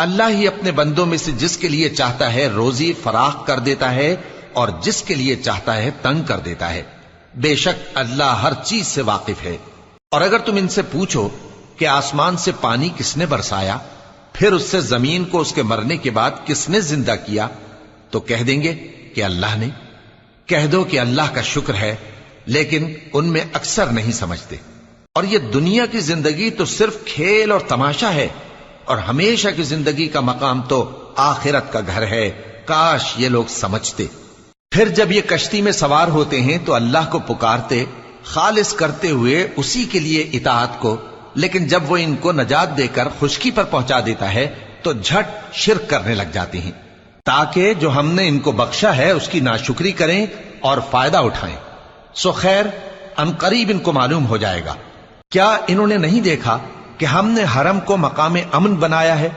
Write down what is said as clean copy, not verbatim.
اللہ ہی اپنے بندوں میں سے جس کے لیے چاہتا ہے روزی فراخ کر دیتا ہے اور جس کے لیے چاہتا ہے تنگ کر دیتا ہے۔ بے شک اللہ ہر چیز سے واقف ہے۔ اور اگر تم ان سے پوچھو کہ آسمان سے پانی کس نے برسایا، پھر اس سے زمین کو اس کے مرنے کے بعد کس نے زندہ کیا، تو کہہ دیں گے کہ اللہ نے۔ کہہ دو کہ اللہ کا شکر ہے، لیکن ان میں اکثر نہیں سمجھتے۔ اور یہ دنیا کی زندگی تو صرف کھیل اور تماشا ہے، اور ہمیشہ کی زندگی کا مقام تو آخرت کا گھر ہے۔ کاش یہ لوگ سمجھتے۔ پھر جب یہ کشتی میں سوار ہوتے ہیں تو اللہ کو پکارتے، خالص کرتے ہوئے اسی کے لیے اطاعت کو، لیکن جب وہ ان کو نجات دے کر خشکی پر پہنچا دیتا ہے تو جھٹ شرک کرنے لگ جاتے ہیں، تاکہ جو ہم نے ان کو بخشا ہے اس کی ناشکری کریں اور فائدہ اٹھائیں۔ سو خیر عنقریب ان کو معلوم ہو جائے گا۔ کیا انہوں نے نہیں دیکھا کہ ہم نے حرم کو مقام امن بنایا ہے